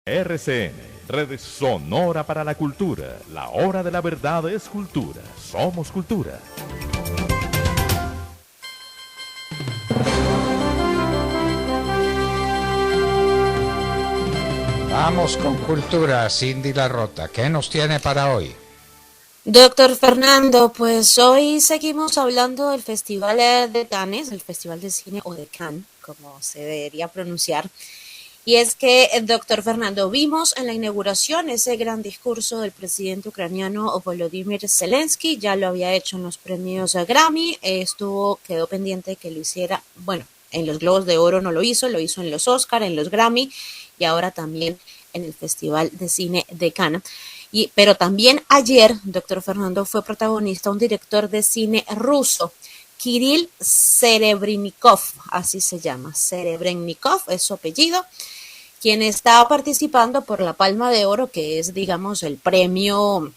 RCN, Red Sonora para la Cultura. La hora de la verdad es cultura. Somos cultura. Vamos con cultura, Cindy La Rota. ¿Qué nos tiene para hoy? Doctor Fernando, pues hoy seguimos hablando del Festival de Cannes, el Festival de Cine o de Cannes, como se debería pronunciar. Y es que, doctor Fernando, vimos en la inauguración ese gran discurso del presidente ucraniano Volodymyr Zelensky, ya lo había hecho en los premios Grammy, quedó pendiente que lo hiciera, bueno, en los Globos de Oro no lo hizo en los Oscar, en los Grammy y ahora también en el Festival de Cine de Cannes. Pero también ayer, doctor Fernando, fue protagonista un director de cine ruso, Kirill Serebrennikov, así se llama, Serebrennikov es su apellido, quien está participando por la Palma de Oro, que es, digamos, el premio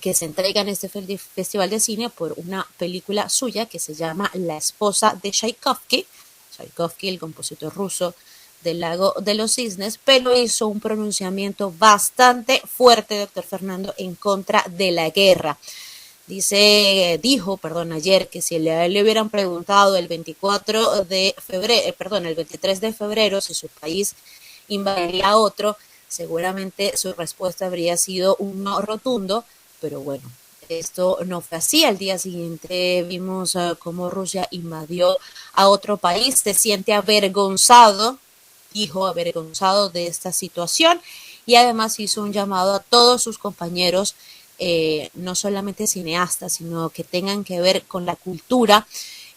que se entrega en este festival de cine por una película suya que se llama La esposa de Tchaikovsky, el compositor ruso del Lago de los Cisnes, pero hizo un pronunciamiento bastante fuerte, doctor Fernando, en contra de la guerra. Dijo ayer que si le hubieran preguntado el 23 de febrero si su país invadiría a otro, seguramente su respuesta habría sido un no rotundo, pero bueno, esto no fue así. Al día siguiente vimos cómo Rusia invadió a otro país, se siente avergonzado de esta situación y además hizo un llamado a todos sus compañeros, no solamente cineastas, sino que tengan que ver con la cultura,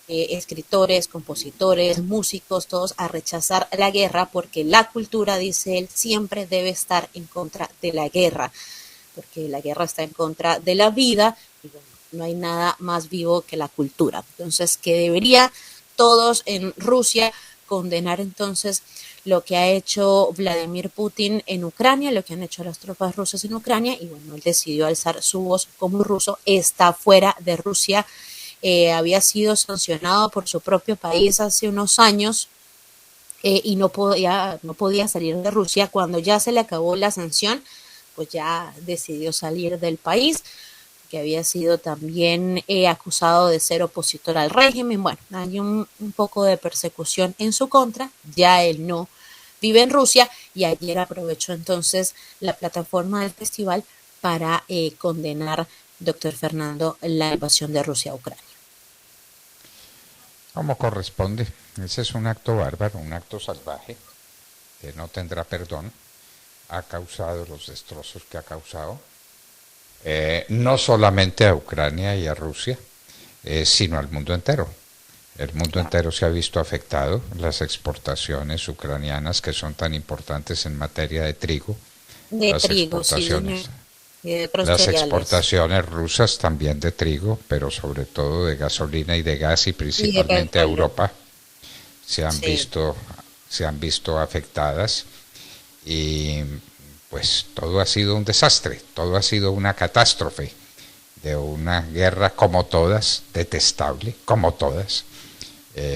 escritores, compositores, músicos, todos a rechazar la guerra, porque la cultura, dice él, siempre debe estar en contra de la guerra, porque la guerra está en contra de la vida y bueno, no hay nada más vivo que la cultura. Entonces, que debería todos en Rusia condenar entonces lo que ha hecho Vladimir Putin en Ucrania, lo que han hecho las tropas rusas en Ucrania, y bueno, él decidió alzar su voz como ruso, está fuera de Rusia, había sido sancionado por su propio país hace unos años y no podía salir de Rusia. Cuando ya se le acabó la sanción, pues ya decidió salir del país, que había sido también acusado de ser opositor al régimen. Bueno, hay un poco de persecución en su contra, ya él no vive en Rusia y ayer aprovechó entonces la plataforma del festival para condenar, doctor Fernando, la invasión de Rusia a Ucrania. Como corresponde, ese es un acto bárbaro, un acto salvaje, que no tendrá perdón, ha causado los destrozos que ha causado, no solamente a Ucrania y a Rusia, sino al mundo entero. El mundo entero se ha visto afectado, las exportaciones ucranianas que son tan importantes en materia de trigo, las exportaciones rusas también de trigo, pero sobre todo de gasolina y de gas y principalmente a Europa se han visto afectadas y pues todo ha sido un desastre, todo ha sido una catástrofe de una guerra como todas, detestable, como todas,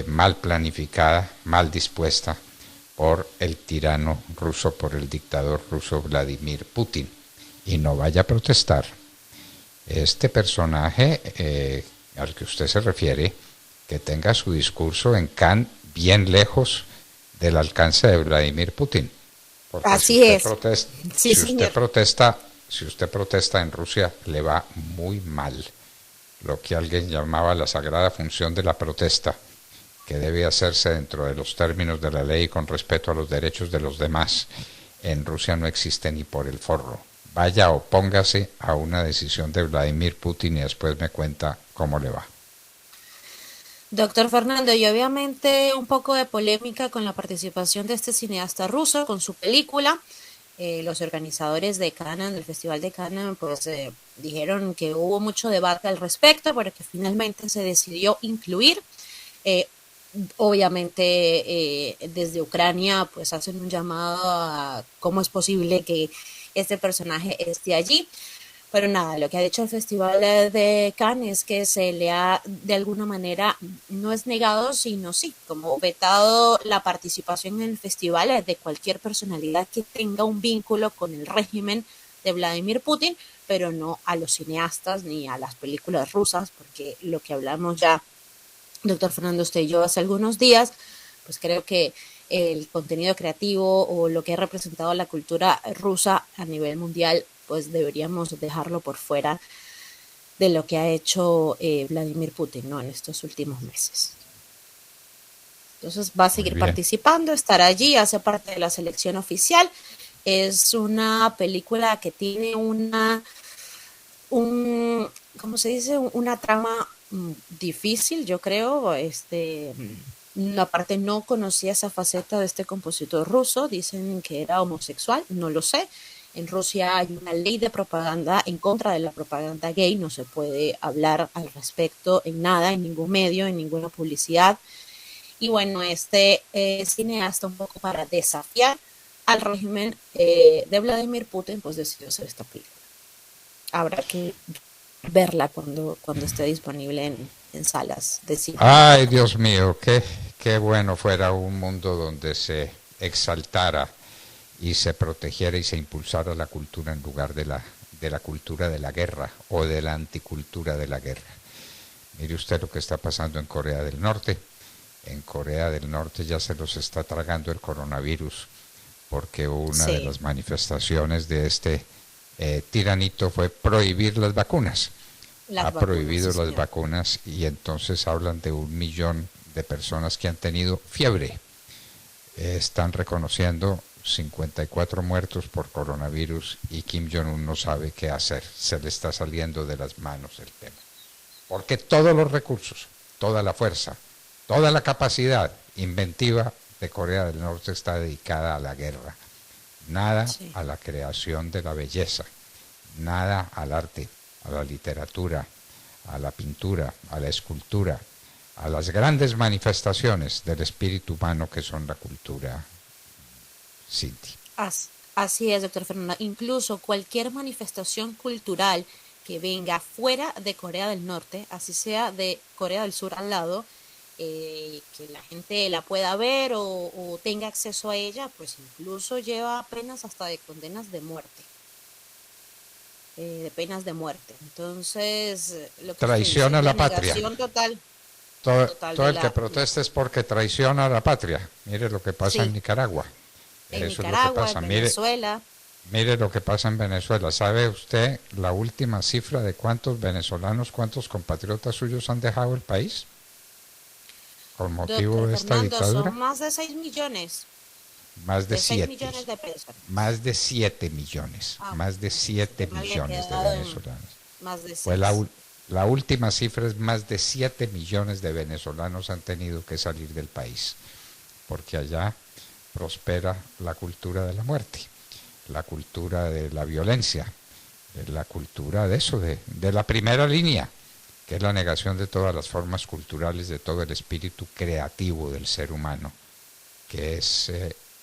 mal planificada, mal dispuesta por el tirano ruso, por el dictador ruso Vladimir Putin. Y no vaya a protestar. Este personaje al que usted se refiere, que tenga su discurso en Cannes bien lejos del alcance de Vladimir Putin. Porque así si usted protesta en Rusia, le va muy mal. Lo que alguien llamaba la sagrada función de la protesta, que debe hacerse dentro de los términos de la ley y con respeto a los derechos de los demás, en Rusia no existe ni por el forro. Vaya, opóngase a una decisión de Vladimir Putin y después me cuenta cómo le va. Doctor Fernando, y obviamente un poco de polémica con la participación de este cineasta ruso con su película. Los organizadores de Cannes, del Festival de Cannes, pues dijeron que hubo mucho debate al respecto, pero que finalmente se decidió incluir. Obviamente desde Ucrania pues hacen un llamado a cómo es posible que este personaje esté allí. Pero nada, lo que ha hecho el Festival de Cannes es que se le ha, de alguna manera, no es negado, sino sí, como vetado la participación en el festival de cualquier personalidad que tenga un vínculo con el régimen de Vladimir Putin, pero no a los cineastas ni a las películas rusas, porque lo que hablamos ya, doctor Fernando, usted y yo hace algunos días, pues creo que el contenido creativo o lo que ha representado la cultura rusa a nivel mundial, pues deberíamos dejarlo por fuera de lo que ha hecho Vladimir Putin, ¿no? En estos últimos meses. Entonces va a Muy seguir bien. participando, estará allí, hace parte de la selección oficial. Es una película que tiene un ¿cómo se dice? Una trama difícil, yo creo. Aparte no conocía esa faceta de este compositor ruso, dicen que era homosexual, no lo sé. En Rusia hay una ley de propaganda en contra de la propaganda gay, no se puede hablar al respecto en nada, en ningún medio, en ninguna publicidad. Y bueno, este cineasta, un poco para desafiar al régimen de Vladimir Putin, pues decidió hacer esta película. Habrá que verla cuando esté disponible en salas de cine en Ay, Europa. Dios mío, qué bueno fuera un mundo donde se exaltara y se protegiera y se impulsara la cultura en lugar de la cultura de la guerra o de la anticultura de la guerra. Mire usted lo que está pasando en Corea del Norte. En Corea del Norte ya se los está tragando el coronavirus, porque una de Sí, las manifestaciones de este tiranito fue prohibir las vacunas. las Ha vacunas, sí prohibido las señor. vacunas y entonces hablan de 1 millón de personas que han tenido fiebre. Están reconociendo 54 muertos por coronavirus y Kim Jong-un no sabe qué hacer. Se le está saliendo de las manos el tema. Porque todos los recursos, toda la fuerza, toda la capacidad inventiva de Corea del Norte está dedicada a la guerra. Nada Sí. a la creación de la belleza, nada al arte, a la literatura, a la pintura, a la escultura, a las grandes manifestaciones del espíritu humano que son la cultura Sinti. Así es, doctor Fernando. Incluso cualquier manifestación cultural que venga fuera de Corea del Norte, así sea de Corea del Sur al lado, que la gente la pueda ver o tenga acceso a ella, pues incluso lleva penas hasta de condenas de muerte, de penas de muerte. Entonces, lo que usted dice, Traiciona la la patria. negación total, total Todo de el que la... protesta es porque traiciona a la patria. Mire lo que pasa en Sí, Nicaragua. en Eso es lo que Nicaragua, pasa. en Mire, Venezuela. mire lo que pasa en Venezuela. ¿Sabe usted la última cifra de cuántos venezolanos, cuántos compatriotas suyos han dejado el país con motivo Doctor de esta Fernando, son dictadura? más de 6 millones, Más de de 6 7, millones de personas. más de 7 millones, Ah, más de pensé que 7 me había millones de quedado en venezolanos. más de Pues 6. la última cifra es más de 7 millones de venezolanos han tenido que salir del país, porque allá prospera la cultura de la muerte, la cultura de la violencia, la cultura de eso, de la primera línea, que es la negación de todas las formas culturales, de todo el espíritu creativo del ser humano, que es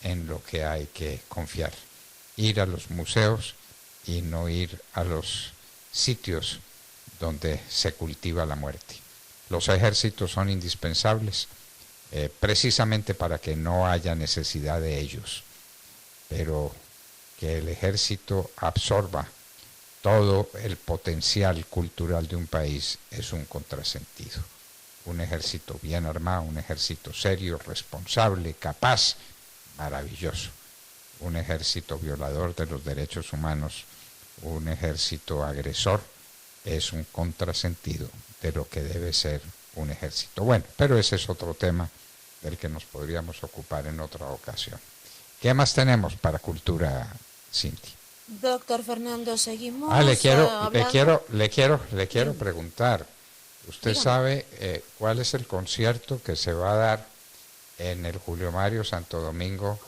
en lo que hay que confiar. Ir a los museos y no ir a los sitios donde se cultiva la muerte. Los ejércitos son indispensables precisamente para que no haya necesidad de ellos, pero que el ejército absorba todo el potencial cultural de un país es un contrasentido. Un ejército bien armado, un ejército serio, responsable, capaz, maravilloso. Un ejército violador de los derechos humanos, un ejército agresor, es un contrasentido de lo que debe ser un ejército. Bueno, pero ese es otro tema del que nos podríamos ocupar en otra ocasión. ¿Qué más tenemos para cultura, Cinti? Doctor Fernando, Ah, seguimos hablando. le quiero Dígame, preguntar. ¿Usted dígame. sabe cuál es el concierto que se va a dar en el Julio Mario Santo Domingo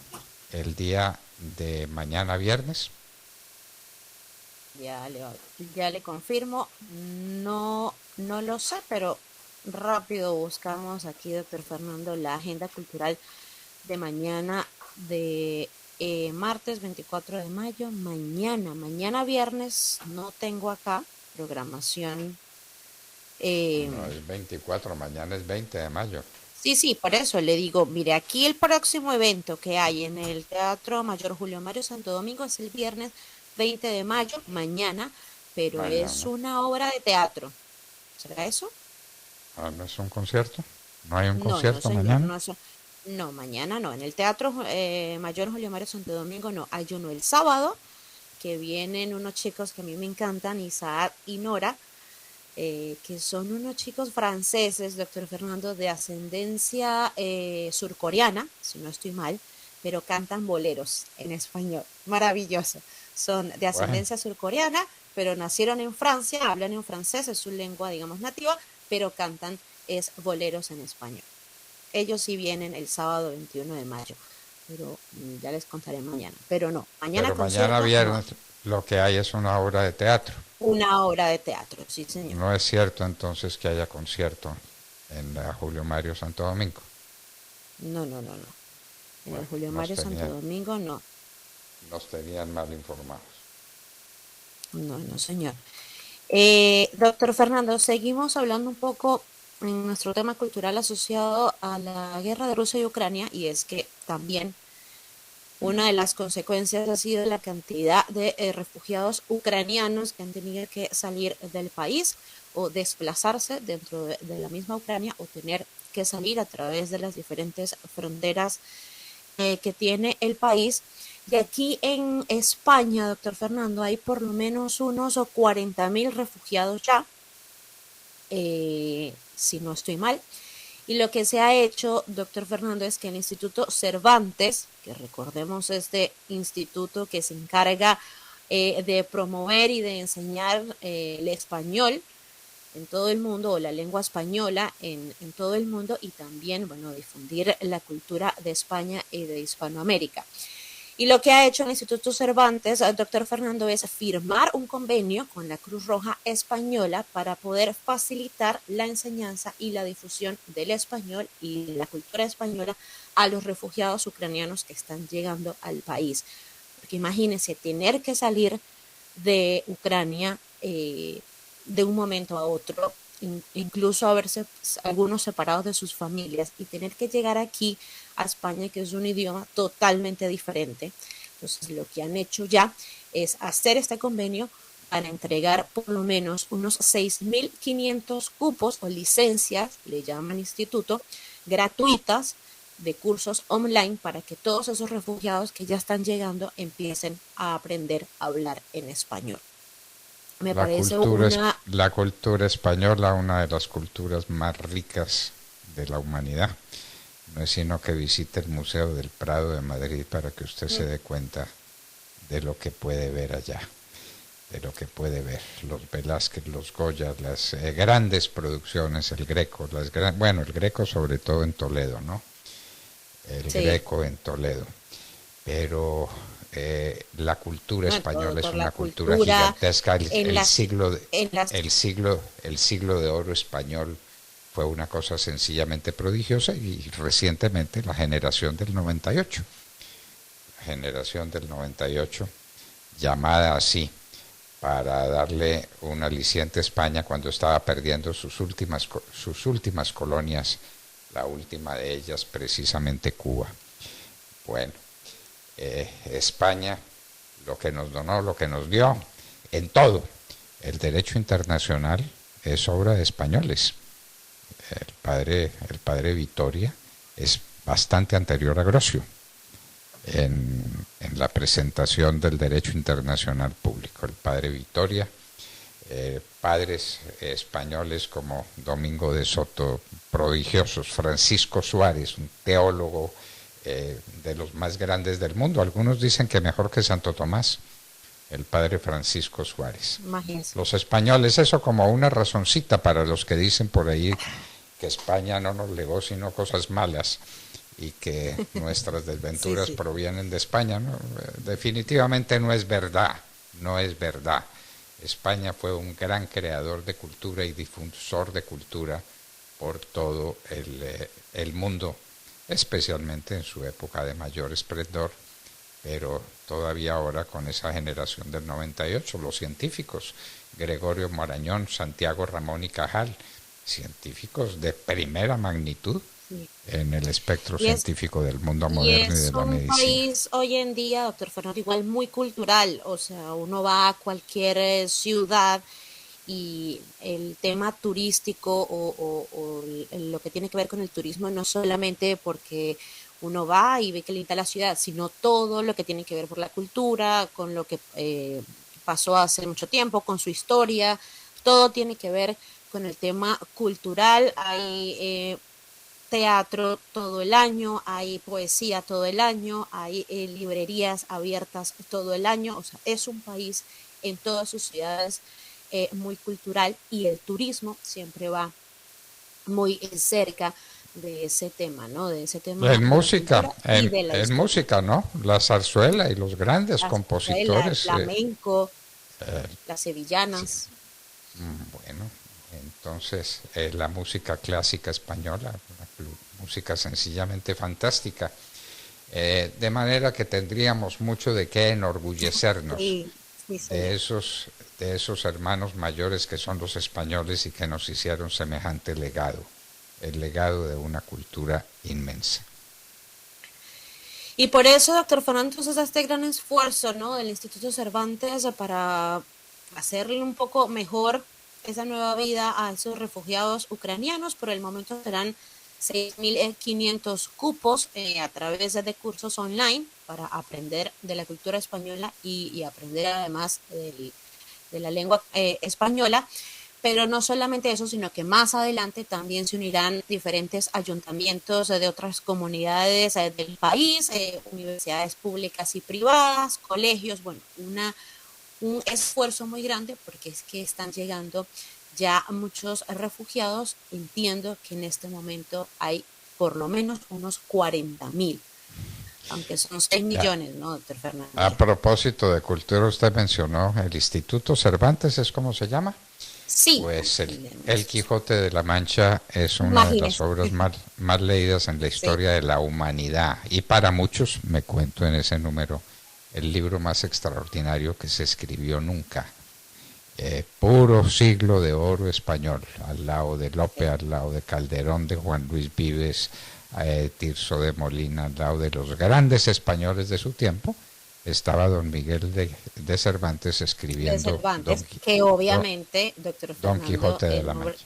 el día de mañana viernes? Ya le, ya le confirmo. No, no lo sé, pero rápido buscamos aquí, doctor Fernando, la agenda cultural de mañana de martes 24 de mayo, mañana viernes no tengo acá programación. No es 24, mañana es 20 de mayo. Sí, por eso le digo, mire, aquí el próximo evento que hay en el Teatro Mayor Julio Mario Santo Domingo es el viernes 20 de mayo, mañana, pero es Mañana. una obra de teatro. ¿Será eso? ¿No es un concierto? ¿No hay un No, concierto señor, mañana? no, mañana no. En el Teatro Mayor Julio Mario Santo Domingo no. Hay uno el sábado, que vienen unos chicos que a mí me encantan, Isaac y Nora, que son unos chicos franceses, doctor Fernando, de ascendencia surcoreana, si no estoy mal, pero cantan boleros en español. Maravilloso. Son de Bueno, ascendencia surcoreana, pero nacieron en Francia, hablan en francés, es su lengua, digamos, nativa, pero cantan es boleros en español. Ellos sí vienen el sábado 21 de mayo, pero ya les contaré mañana. Pero no, mañana pero mañana concierto no hay. viernes lo que hay es una obra de teatro. Una obra de teatro, sí, señor. No es cierto entonces que haya concierto en la Julio Mario Santo Domingo. No. En el Bueno, Julio Mario Santo Domingo no. nos tenían mal informados. No, señor. Doctor Fernando, seguimos hablando un poco en nuestro tema cultural asociado a la guerra de Rusia y Ucrania, y es que también una de las consecuencias ha sido la cantidad de refugiados ucranianos que han tenido que salir del país o desplazarse dentro de la misma Ucrania o tener que salir a través de las diferentes fronteras que tiene el país. Y aquí en España, doctor Fernando, hay por lo menos unos 40.000 refugiados ya, si no estoy mal. Y lo que se ha hecho, doctor Fernando, es que el Instituto Cervantes, que recordemos este instituto que se encarga de promover y de enseñar el español en todo el mundo, o la lengua española en todo el mundo, y también, bueno, difundir la cultura de España y de Hispanoamérica. Y lo que ha hecho el Instituto Cervantes, doctor Fernando, es firmar un convenio con la Cruz Roja Española para poder facilitar la enseñanza y la difusión del español y la cultura española a los refugiados ucranianos que están llegando al país. Porque imagínense tener que salir de Ucrania de un momento a otro, incluso haberse algunos separados de sus familias y tener que llegar aquí a España, que es un idioma totalmente diferente. Entonces lo que han hecho ya es hacer este convenio para entregar por lo menos unos 6.500 cupos o licencias, le llaman instituto, gratuitas de cursos online para que todos esos refugiados que ya están llegando empiecen a aprender a hablar en español. Me parece La cultura española, una de las culturas más ricas de la humanidad. No es sino que visite el Museo del Prado de Madrid para que usted se dé cuenta de lo que puede ver allá, de lo que puede ver. Los Velázquez, los Goya, las grandes producciones, el Greco, el Greco sobre todo en Toledo, ¿no? El Greco en Toledo. Pero la cultura española es una cultura gigantesca. El siglo de oro español fue una cosa sencillamente prodigiosa, y recientemente la generación del 98. La generación del 98, llamada así, para darle un aliciente a España cuando estaba perdiendo sus últimas colonias, la última de ellas precisamente Cuba. Bueno, España, lo que nos donó, lo que nos dio, en todo. El derecho internacional es obra de españoles. El padre Vitoria es bastante anterior a Grosio en la presentación del derecho internacional público. El padre Vitoria, padres españoles como Domingo de Soto, prodigiosos, Francisco Suárez, un teólogo de los más grandes del mundo. Algunos dicen que mejor que Santo Tomás, el padre Francisco Suárez. Imagínense. Los españoles, eso como una razoncita para los que dicen por ahí que España no nos legó sino cosas malas y que nuestras desventuras provienen de España, ¿no? Definitivamente no es verdad, no es verdad. España fue un gran creador de cultura y difusor de cultura por todo el mundo, especialmente en su época de mayor esplendor, pero todavía ahora con esa generación del 98, los científicos, Gregorio Marañón, Santiago Ramón y Cajal, científicos de primera magnitud Sí. en el espectro Y es, científico del mundo y moderno y de es la un medicina. país hoy en día, doctor Fernando, igual muy cultural. O sea, uno va a cualquier ciudad y el tema turístico lo que tiene que ver con el turismo no solamente porque uno va y ve que linda la ciudad, sino todo lo que tiene que ver por la cultura, con lo que pasó hace mucho tiempo, con su historia, todo tiene que ver con el tema cultural. Hay teatro todo el año, hay poesía todo el año, hay librerías abiertas todo el año. O sea, es un país en todas sus ciudades muy cultural, y el turismo siempre va muy cerca de ese tema, ¿no? De ese tema de la cultura y de la En historia. música, ¿no? La zarzuela y los grandes La zarzuela, el compositores. flamenco, Eh, las sí. sevillanas. Bueno, entonces la música clásica española, una música sencillamente fantástica. De manera que tendríamos mucho de qué enorgullecernos Sí, sí, de señor. esos, de esos hermanos mayores que son los españoles y que nos hicieron semejante legado, el legado de una cultura inmensa. Y por eso, doctor Fernando, entonces este gran esfuerzo, ¿no? Del Instituto Cervantes para hacerle un poco mejor esa nueva vida a esos refugiados ucranianos. Por el momento serán 6.500 cupos a través de cursos online para aprender de la cultura española y aprender además de la lengua española. Pero no solamente eso, sino que más adelante también se unirán diferentes ayuntamientos de otras comunidades del país, universidades públicas y privadas, colegios. Bueno, un esfuerzo muy grande, porque es que están llegando ya muchos refugiados. Entiendo que en este momento hay por lo menos unos 40.000, aunque son 6 Ya. millones, ¿no, doctor A Fernando? propósito de cultura, usted mencionó el Instituto Cervantes, ¿es cómo se llama? Sí, Pues el imagínense. Quijote de la Mancha es una de las Imagínense. obras más leídas en la Sí, historia de la humanidad y para muchos, me cuento en ese número, el libro más extraordinario que se escribió nunca. Puro siglo de oro español, al lado de Lope, sí. al lado de Calderón, de Juan Luis Vives, Tirso de Molina, al lado de los grandes españoles de su tiempo, estaba don Miguel de Cervantes De escribiendo Cervantes, que obviamente, doctor Don Fernando, Quijote de la Mancha.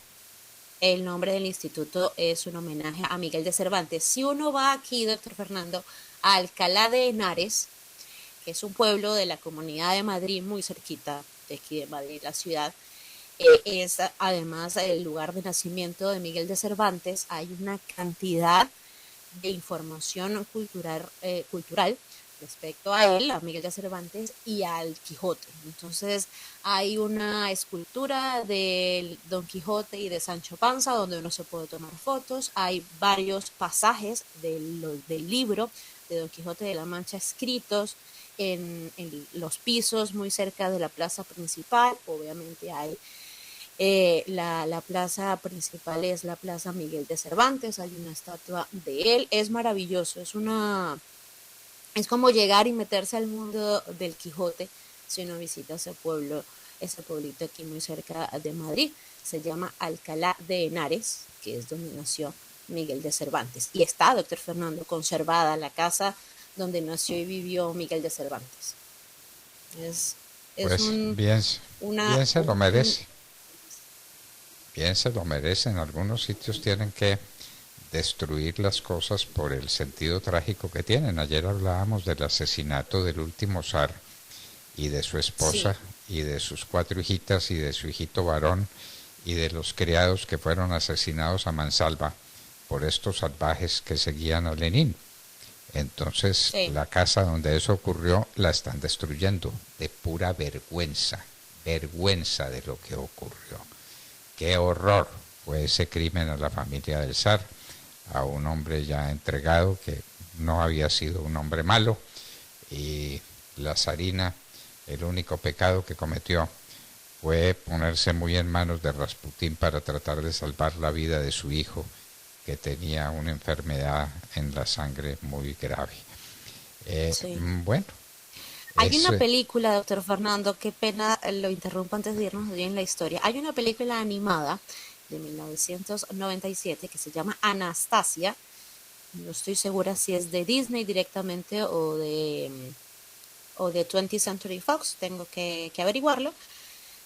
el nombre del instituto es un homenaje a Miguel de Cervantes. Si uno va aquí, doctor Fernando, a Alcalá de Henares, que es un pueblo de la Comunidad de Madrid, muy cerquita de aquí de Madrid, la ciudad, es además el lugar de nacimiento de Miguel de Cervantes. Hay una cantidad de información cultural respecto a él, a Miguel de Cervantes y al Quijote. Entonces hay una escultura de Don Quijote y de Sancho Panza donde uno se puede tomar fotos. Hay varios pasajes del libro de Don Quijote de la Mancha escritos en los pisos muy cerca de la plaza principal. Obviamente hay la plaza principal es la Plaza Miguel de Cervantes, hay una estatua de él. Es maravilloso, es como llegar y meterse al mundo del Quijote si uno visita ese pueblo, ese pueblito aquí muy cerca de Madrid. Se llama Alcalá de Henares, que es donde nació Miguel de Cervantes. Y está, doctor Fernando, conservada la casa donde nació y vivió Miguel de Cervantes. Es, es Pues bien, una, bien se lo un, merece, bien se lo merece. En algunos sitios tienen que destruir las cosas por el sentido trágico que tienen. Ayer hablábamos del asesinato del último zar y de su sí, esposa y de sus 4 hijitas y de su hijito varón y de los criados que fueron asesinados a mansalva por estos salvajes que seguían a Lenin. Entonces sí. la casa donde eso ocurrió la están destruyendo de pura vergüenza, vergüenza de lo que ocurrió. Qué horror fue ese crimen a la familia del zar, a un hombre ya entregado que no había sido un hombre malo, y la zarina, el único pecado que cometió fue ponerse muy en manos de Rasputín para tratar de salvar la vida de su hijo, que tenía una enfermedad en la sangre muy grave. Sí. Bueno, Hay es, una película, doctor Fernando, qué pena lo interrumpo antes de irnos bien en la historia. Hay una película animada de 1997 que se llama Anastasia. No estoy segura si es de Disney directamente o de 20th Century Fox, tengo que averiguarlo,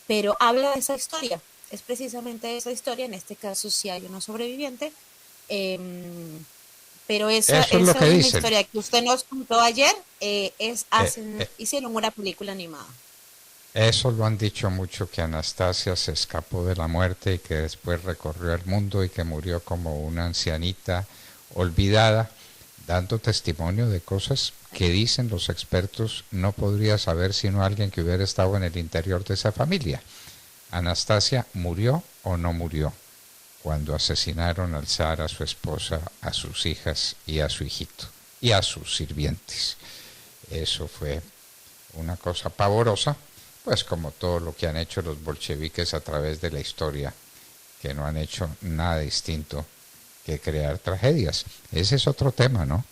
pero habla de esa historia. Es precisamente esa historia, en este caso sí hay una sobreviviente, em, pero eso es lo esa que misma dicen. historia que usted nos contó ayer, Eh, eh, hicieron una película animada. Eso lo han dicho mucho, que Anastasia se escapó de la muerte y que después recorrió el mundo y que murió como una ancianita olvidada, dando testimonio de cosas que dicen los expertos no podría saber sino alguien que hubiera estado en el interior de esa familia. Anastasia murió o no murió cuando asesinaron al zar, a su esposa, a sus hijas y a su hijito y a sus sirvientes. Eso fue una cosa pavorosa, pues como todo lo que han hecho los bolcheviques a través de la historia, que no han hecho nada distinto que crear tragedias. Ese es otro tema, ¿no?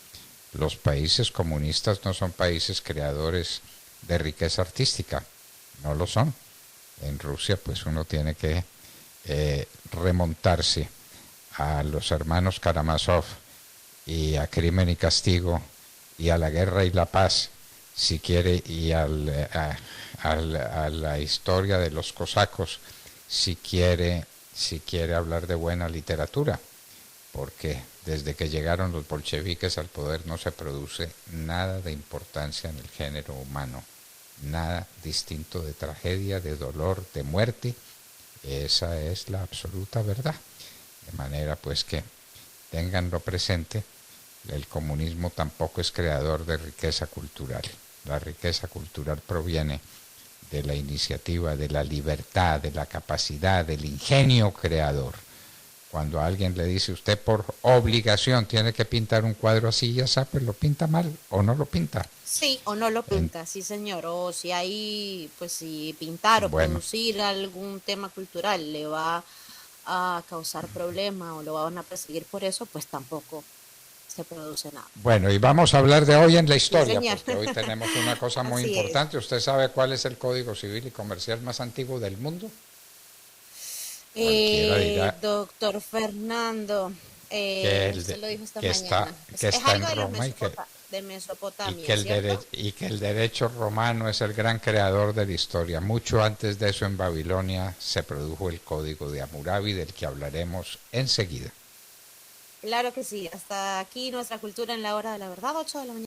Los países comunistas no son países creadores de riqueza artística, no lo son. En Rusia pues uno tiene que remontarse a los hermanos Karamazov y a Crimen y Castigo y a la Guerra y la Paz, si quiere, y a la historia de los cosacos, si quiere hablar de buena literatura, porque desde que llegaron los bolcheviques al poder no se produce nada de importancia en el género humano, nada distinto de tragedia, de dolor, de muerte. Esa es la absoluta verdad. De manera pues que tenganlo presente, el comunismo tampoco es creador de riqueza cultural. La riqueza cultural proviene de la iniciativa, de la libertad, de la capacidad, del ingenio creador. Cuando a alguien le dice usted por obligación tiene que pintar un cuadro así, ya sabe, pues lo pinta mal o no lo pinta. Sí, o no lo En, pinta, sí señor, o si hay, pues si pintar o bueno, producir algún tema cultural le va a causar problema o lo van a perseguir por eso, pues tampoco se produce nada. bueno, y vamos a hablar de hoy en la Sí historia, señor, porque hoy tenemos una cosa muy así es. importante. ¿Usted sabe cuál es el Código Civil y Comercial más antiguo del mundo? Cualquiera dirá Doctor Fernando, que, usted lo dijo esta que, está, mañana, que es está en algo de los Roma de Mesopotamia, ¿cierto? y que el derecho romano es el gran creador de la historia. Mucho antes de eso en Babilonia se produjo el Código de Hammurabi, del que hablaremos enseguida. Claro que sí, hasta aquí nuestra cultura en la hora de la verdad, 8 de la mañana.